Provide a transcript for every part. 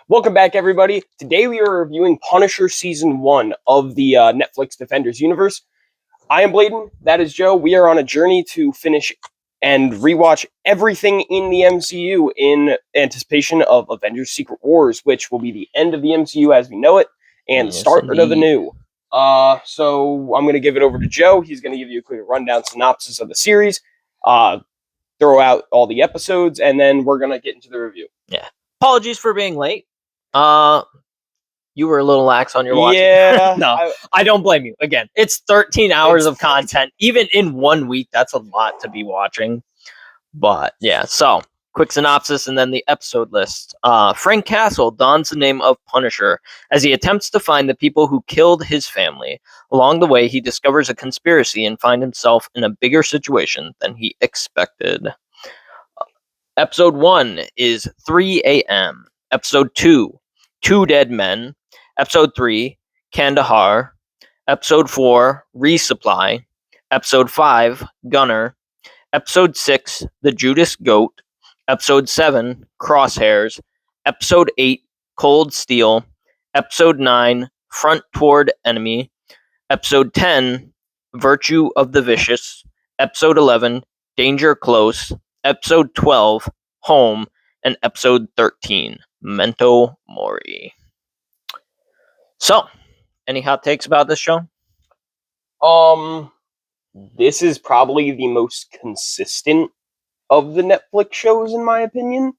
Welcome back, everybody. Today we are reviewing Punisher Season 1 of the Netflix Defenders universe. I am Bladen, that is Joe. We are on a journey to finish and rewatch everything in the MCU in anticipation of Avengers Secret Wars, which will be the end of the MCU as we know it, and the start of the new. So I'm going to give it over to Joe. He's going to give you a quick rundown synopsis of the series, throw out all the episodes, and then we're going to get into the review. Yeah. Apologies for being late. You were a little lax on your watch. Yeah. No, I don't blame you. Again, it's 13 hours of content. Even in 1 week, that's a lot to be watching. But yeah, so quick synopsis and then the episode list. Frank Castle dons the name of Punisher as he attempts to find the people who killed his family. Along the way, he discovers a conspiracy and finds himself in a bigger situation than he expected. Episode 1 is 3 a.m. Episode 2, 2 Dead Men. Episode 3, Kandahar. Episode 4, Resupply. Episode 5, Gunner. Episode 6, The Judas Goat. Episode 7, Crosshairs. Episode 8, Cold Steel. Episode 9, Front Toward Enemy. Episode 10, Virtue of the Vicious. Episode 11, Danger Close. Episode 12, Home. And Episode 13, Memento Mori. So, any hot takes about this show? This is probably the most consistent of the Netflix shows, in my opinion.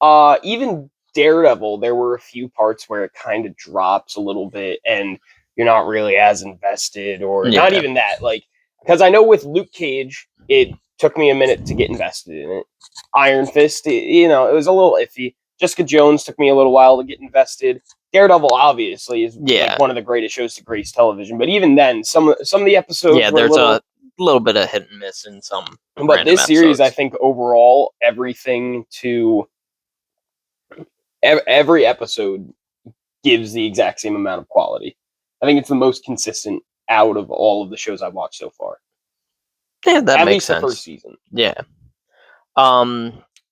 Even Daredevil, there were a few parts where it kind of drops a little bit, and you're not really as invested, or not even that. Like, because I know with Luke Cage, it took me a minute to get invested in it. Iron Fist, it was a little iffy. Jessica Jones took me a little while to get invested. Daredevil, obviously, is like one of the greatest shows to grace television. But even then, some of the episodes were there's a little bit of hit and miss in some. But this series, I think, overall, every episode gives the exact same amount of quality. I think it's the most consistent out of all of the shows I've watched so far. Yeah, that at makes least sense. The first season. Yeah.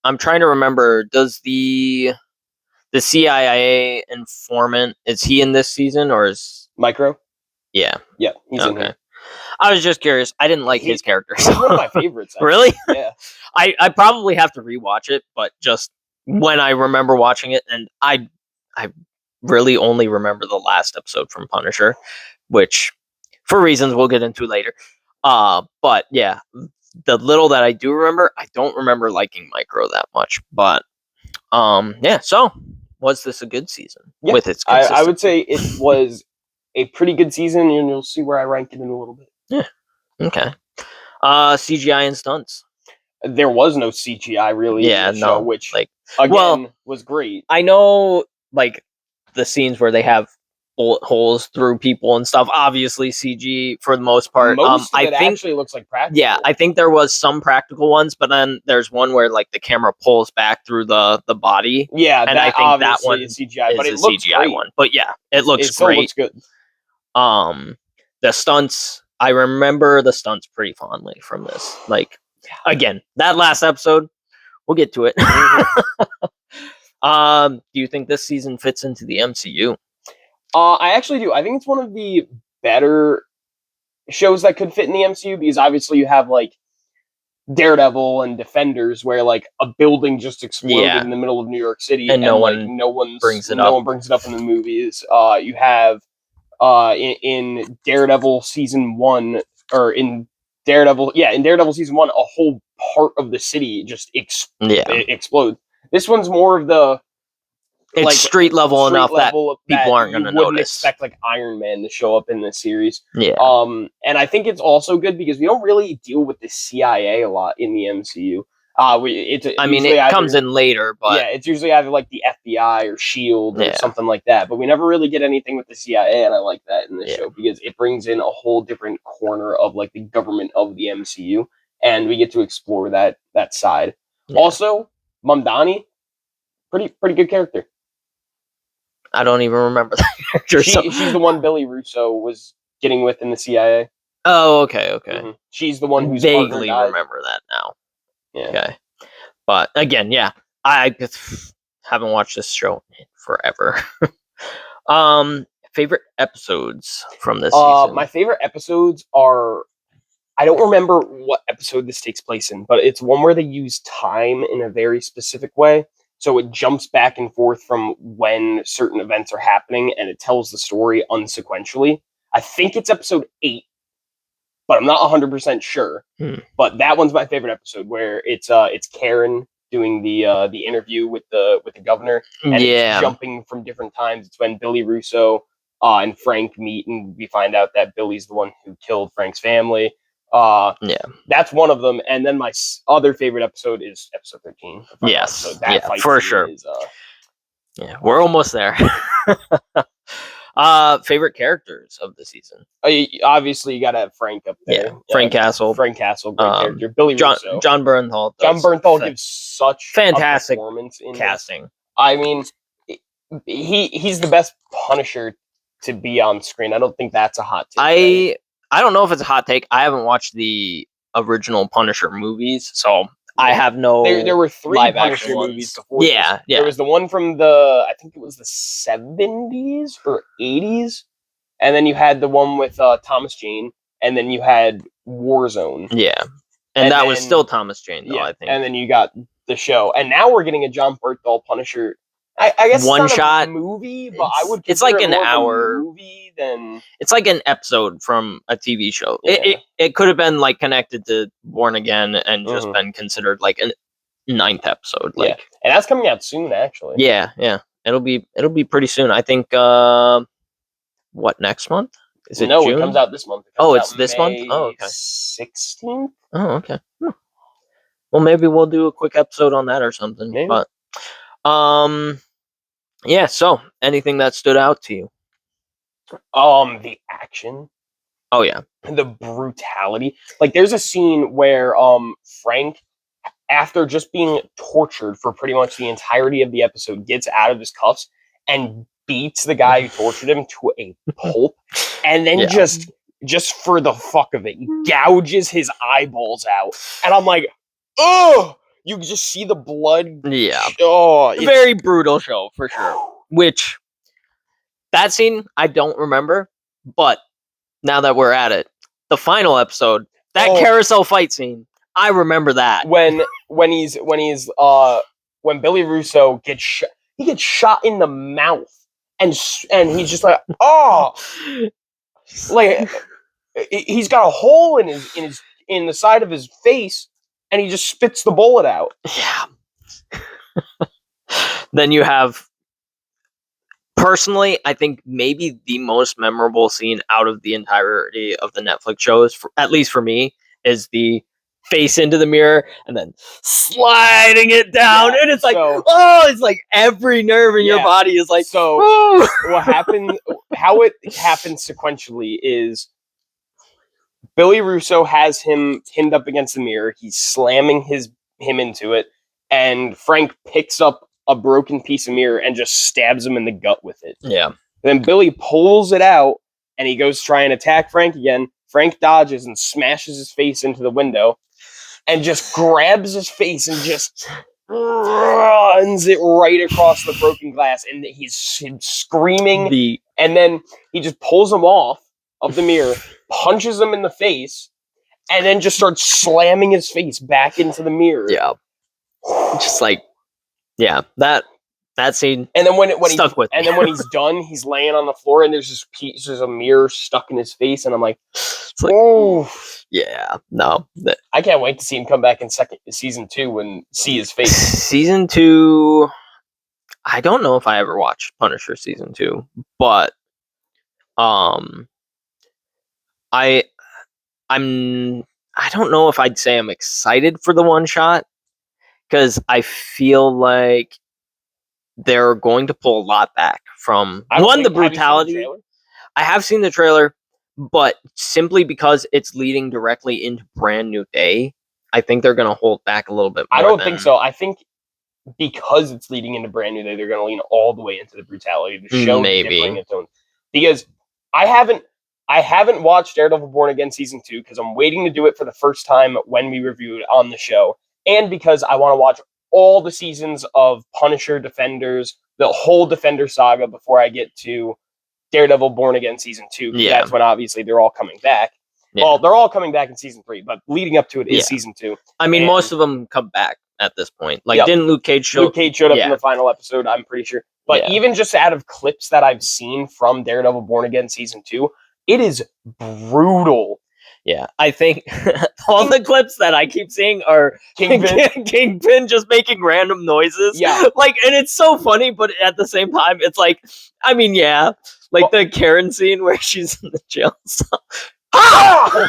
I'm trying to remember. Does the CIA informant, is he in this season or is Micro? Yeah, he's in here. I was just curious. I didn't like his character. He's one of my favorites. Really? Yeah. I probably have to rewatch it, but just when I remember watching it, and I really only remember the last episode from Punisher, which for reasons we'll get into later. But yeah, the little that I do remember, I don't remember liking Micro that much. But yeah. So was this a good season with its consistency? I would say it was a pretty good season, and you'll see where I rank it in a little bit. Yeah. Okay. CGI and stunts. There was no CGI really in the show, which was great. I know, like, the scenes where they have bullet holes through people and stuff, obviously CG for the most part. Most of it actually looks like practical. Yeah, I think there was some practical ones, but then there's one where like the camera pulls back through the body. Yeah, and I think that one is CGI, but it is a CGI great. one. But yeah, it looks still great. Looks good. The stunts, I remember the stunts pretty fondly from this. Like, again, that last episode, we'll get to it. Do you think this season fits into the MCU? I actually do. I think it's one of the better shows that could fit in the MCU, because obviously you have like Daredevil and Defenders, where like a building just exploded in the middle of New York City, and no one brings it up in the movies. You have in Daredevil season 1, or in Daredevil season 1, a whole part of the city just explodes. This one's more of the street level enough that people aren't going to notice. Wouldn't expect like Iron Man to show up in this series. Yeah. And I think it's also good because we don't really deal with the CIA a lot in the MCU. It comes in later, but it's usually either like the FBI or SHIELD or something like that. But we never really get anything with the CIA, and I like that in this show because it brings in a whole different corner of like the government of the MCU, and we get to explore that side. Yeah. Also, Mamdani, pretty good character. I don't even remember that character. She's the one Billy Russo was getting with in the CIA. Oh, okay. Mm-hmm. She's the one who's vaguely remember that now. Yeah. Okay. But again, Haven't watched this show in forever. Favorite episodes from this season? My favorite episodes are, I don't remember what episode this takes place in, but it's one where they use time in a very specific way. So it jumps back and forth from when certain events are happening, and it tells the story unsequentially. I think it's episode 8, but I'm not 100% sure. But that one's my favorite episode, where it's Karen doing the interview with the governor, and it's jumping from different times. It's when Billy Russo and Frank meet, and we find out that Billy's the one who killed Frank's family. That's one of them. And then my other favorite episode is episode 13. Yes, so that fight for sure. Is, we're almost there. Favorite characters of the season? Obviously, you gotta have Frank up there. Yeah, Frank Castle. Great character. Billy Russo. John Bernthal. John Bernthal gives such fantastic performance in casting. This. I mean, he's the best Punisher to be on screen. I don't think that's a hot take. I don't know if it's a hot take. I haven't watched the original Punisher movies, so I have no. There were 3 Punisher movies before. Yeah. There was the one from I think it was the 70s or 80s, and then you had the one with Thomas Jane, and then you had Warzone. Yeah, and that was still Thomas Jane, though. I think. And then you got the show, and now we're getting a John Bernthal Punisher. I guess one it's not shot a movie, but I would. It's like an hour movie. Then it's like an episode from a TV show. Yeah. It could have been like connected to Born Again and just been considered like a 9th episode. Like, and that's coming out soon, actually. Yeah. It'll be pretty soon. I think. What, next month? Is it No, June? It comes out this month. It's this month. Oh, okay. 16th. Oh, okay. Well, maybe we'll do a quick episode on that or something. Maybe. But, yeah. So, anything that stood out to you? The action. Oh yeah. The brutality. Like, there's a scene where Frank, after just being tortured for pretty much the entirety of the episode, gets out of his cuffs and beats the guy who tortured him to a pulp, and then just for the fuck of it, gouges his eyeballs out. And I'm like, oh, you just see the blood. Yeah. Oh, it's a very brutal show for sure. Which, that scene I don't remember, but now that we're at it, the final episode, that carousel fight scene, I remember that. When Billy Russo gets shot, he gets shot in the mouth. And he's just like, oh, like he's got a hole in the side of his face, and he just spits the bullet out. Yeah. Then you have, personally, I think maybe the most memorable scene out of the entirety of the Netflix shows, at least for me, is the face into the mirror and then sliding it down, and it's like, it's like every nerve in your body is like. So what happened? How it happens sequentially is Billy Russo has him pinned up against the mirror. He's slamming him into it, and Frank picks up a broken piece of mirror and just stabs him in the gut with it. Yeah. Then Billy pulls it out, and he goes to try and attack Frank again. Frank dodges and smashes his face into the window, and just grabs his face and just runs it right across the broken glass, and he's screaming. And then he just pulls him off of the mirror, punches him in the face, and then just starts slamming his face back into the mirror. Yeah, just like, that scene. And then when stuck with me. And then when he's done, he's laying on the floor, and there's a mirror stuck in his face, and I'm like, oh. Yeah, no. I can't wait to see him come back in season 2 and see his face. Season 2, I don't know if I ever watched Punisher season 2, but I don't know if I'd say I'm excited for the one shot, because I feel like they're going to pull a lot back from the brutality. I have seen the trailer, but simply because it's leading directly into Brand New Day, I think they're going to hold back a little bit more. I don't think so. I think because it's leading into Brand New Day, they're going to lean all the way into the brutality. The show differing its own. Because I haven't watched Daredevil Born Again season 2 because I'm waiting to do it for the first time when we review it on the show, and because I want to watch all the seasons of Punisher, Defenders, the whole Defender saga before I get to Daredevil Born Again Season 2. Yeah. That's when obviously they're all coming back. Yeah. Well, they're all coming back in Season 3, but leading up to it is Yeah. Season 2. I mean, And- most of them come back at this point. Like, Yep. didn't Luke Cage show? Luke Cage showed up in Yeah. the final episode, I'm pretty sure. But Yeah. even just out of clips that I've seen from Daredevil Born Again Season 2, it is brutal. Yeah, I think all the clips that I keep seeing are Kingpin. Kingpin just making random noises. Yeah. Like, and it's so funny, but at the same time, it's like, I mean, yeah, like the Karen scene where she's in the jail cell. Ah!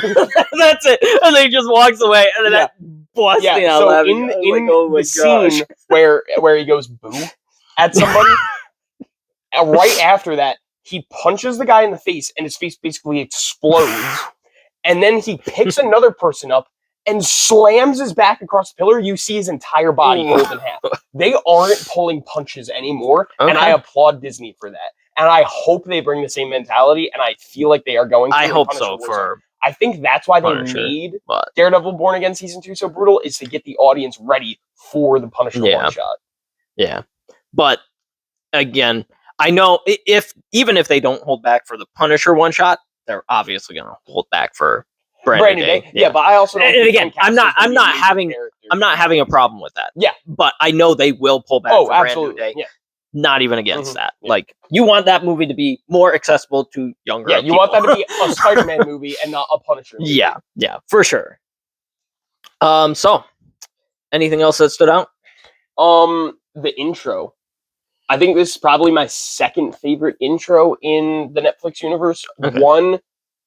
That's it. And then he just walks away, and then that busting out so laughing. in I'm like, oh my the gosh. scene where he goes boo at somebody, right after that, he punches the guy in the face, and his face basically explodes. And then he picks another person up and slams his back across the pillar. You see his entire body fold in half. They aren't pulling punches anymore, and I applaud Disney for that. And I hope they bring the same mentality, and I feel like they are going to. I hope so I think that's why they Punisher, made but Daredevil Born Again Season 2 so brutal, is to get the audience ready for the Punisher one-shot. Yeah. But, again, I know even if they don't hold back for the Punisher one-shot, they're obviously going to hold back for Brand New Day. Yeah, but I also don't and again, I'm not having a problem with that. Yeah, but I know they will pull back for Brand New Day. Yeah. Not even against that. Yeah. Like, you want that movie to be more accessible to younger people. You want that to be a Spider-Man movie and not a Punisher movie. Yeah, for sure. So, anything else that stood out? The intro. I think this is probably my second favorite intro in the Netflix universe. Okay. One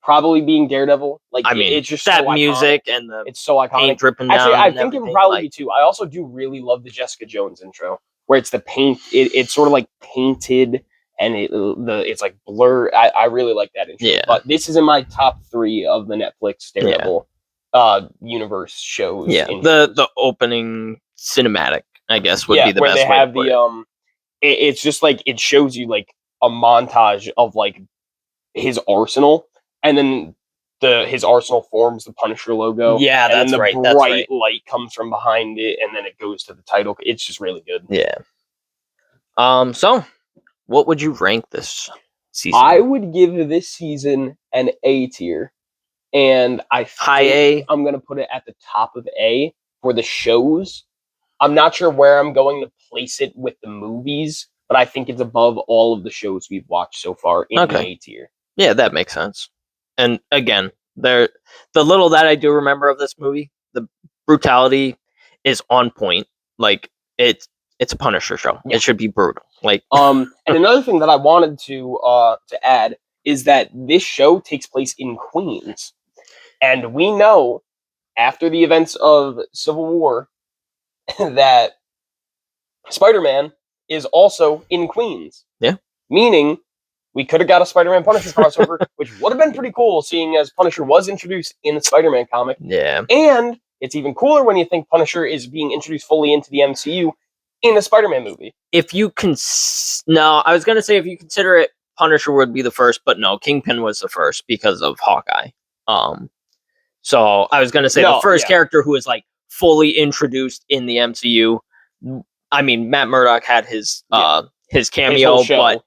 probably being Daredevil. Like, I mean, it's just that so music iconic. and the It's so iconic. paint dripping down. Actually, I and think it would everything, probably be two. I also do really love the Jessica Jones intro, where it's the paint. It's sort of like painted and it's like blur. I really like that intro. Yeah. But this is in my top 3 of the Netflix Daredevil universe shows. Yeah, the opening cinematic, I guess, would be the where best they way have to put the it's just like it shows you like a montage of like his arsenal, and then his arsenal forms the Punisher logo. Yeah, and that's then the right. bright light comes from behind it, and then it goes to the title. It's just really good. Yeah. So, what would you rank this season? I would give this season an A tier, and I think I'm gonna put it at the top of A for the shows. I'm not sure where I'm going to place it with the movies, but I think it's above all of the shows we've watched so far in the A tier. Yeah, that makes sense. And again, the little that I do remember of this movie, the brutality is on point. Like, it's a Punisher show. Yeah. It should be brutal. Like, and another thing that I wanted to add is that this show takes place in Queens, and we know after the events of Civil War that Spider-Man is also in Queens. Yeah. Meaning we could have got a Spider-Man Punisher crossover, which would have been pretty cool, seeing as Punisher was introduced in the Spider-Man comic. Yeah. And it's even cooler when you think Punisher is being introduced fully into the MCU in a Spider-Man movie. If you no, I was going to say if you consider it, Punisher would be the first, but no, Kingpin was the first because of Hawkeye. So I was going to say the first character who was like fully introduced in the MCU. I mean, Matt Murdock had his cameo, but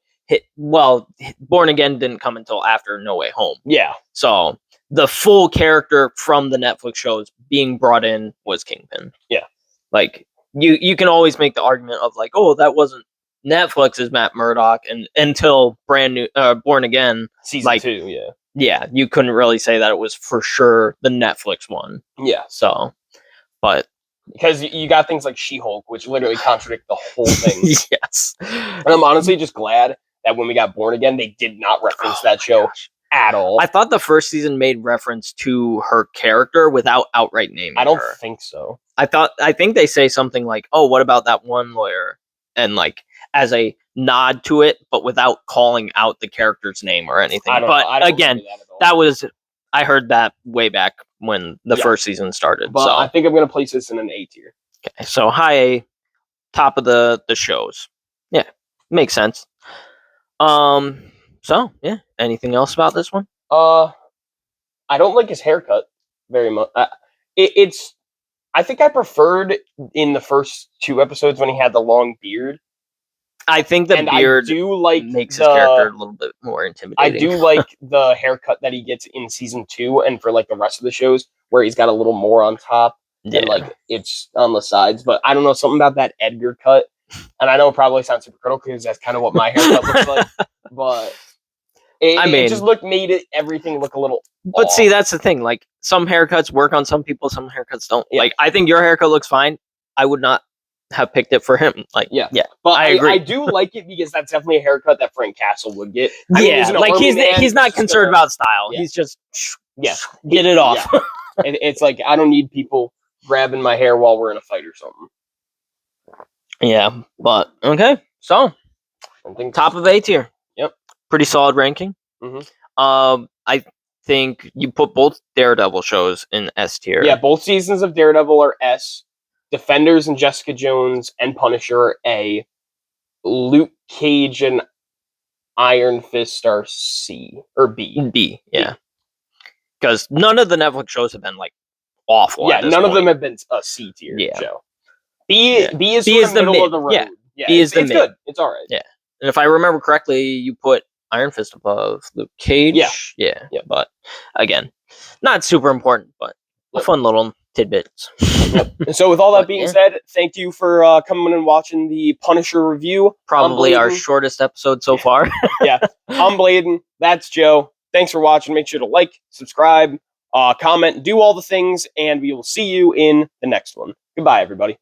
Born Again didn't come until after No Way Home. Yeah. So the full character from the Netflix shows being brought in was Kingpin. Yeah. Like, you can always make the argument of like, oh, that wasn't Netflix's Matt Murdock, and until Born Again season 2. Yeah. Yeah, you couldn't really say that it was for sure the Netflix one. Yeah. So, but because you got things like She-Hulk, which literally contradict the whole thing. Yes. And I'm honestly just glad that when we got Born Again, they did not reference that show at all. I thought the first season made reference to her character without outright naming her. I don't think so. I think they say something like, "Oh, what about that one lawyer?" and like as a nod to it, but without calling out the character's name or anything. But again, I heard that way back when the first season started. But so I think I'm going to place this in an A tier. Okay, so high A, top of the shows. Yeah, makes sense. So yeah, anything else about this one? I don't like his haircut very much. It's I think I preferred in the first 2 episodes when he had the long beard. I think the And beard I do like makes his character a little bit more intimidating. I do like the haircut that he gets in season 2 and for like the rest of the shows where he's got a little more on top and like it's on the sides. But I don't know, something about that Edgar cut. And I know it probably sounds super critical because that's kind of what my haircut looks like. But it just made everything look a little But off. see, that's the thing. Like, some haircuts work on some people, some haircuts don't. Yeah. Like, I think your haircut looks fine. I would not have picked it for him. Like, yeah. But I agree. I do like it because that's definitely a haircut that Frank Castle would get. I Yeah, mean, he's an like army man, he's not concerned about style. Yeah. He's just get it off. Yeah. It's like I don't need people grabbing my hair while we're in a fight or something. Yeah, but okay. So I think top of A tier. Yep. Pretty solid ranking. Mm-hmm. I think you put both Daredevil shows in S tier. Yeah, both seasons of Daredevil are S. Defenders and Jessica Jones and Punisher are A. Luke Cage and Iron Fist are C or B. B, yeah. Because none of the Netflix shows have been like awful. Yeah, none of them have been a C tier show. B is the middle of the road. Yeah, B is the it's mid. good. It's all right. Yeah, and if I remember correctly, you put Iron Fist above Luke Cage. Yeah. But again, not super important, but fun little tidbits. And so, with all that being said, thank you for coming and watching the Punisher review. Probably our shortest episode so far. Yeah, I'm Bladen. That's Joe. Thanks for watching. Make sure to like, subscribe, comment, do all the things, and we will see you in the next one. Goodbye, everybody.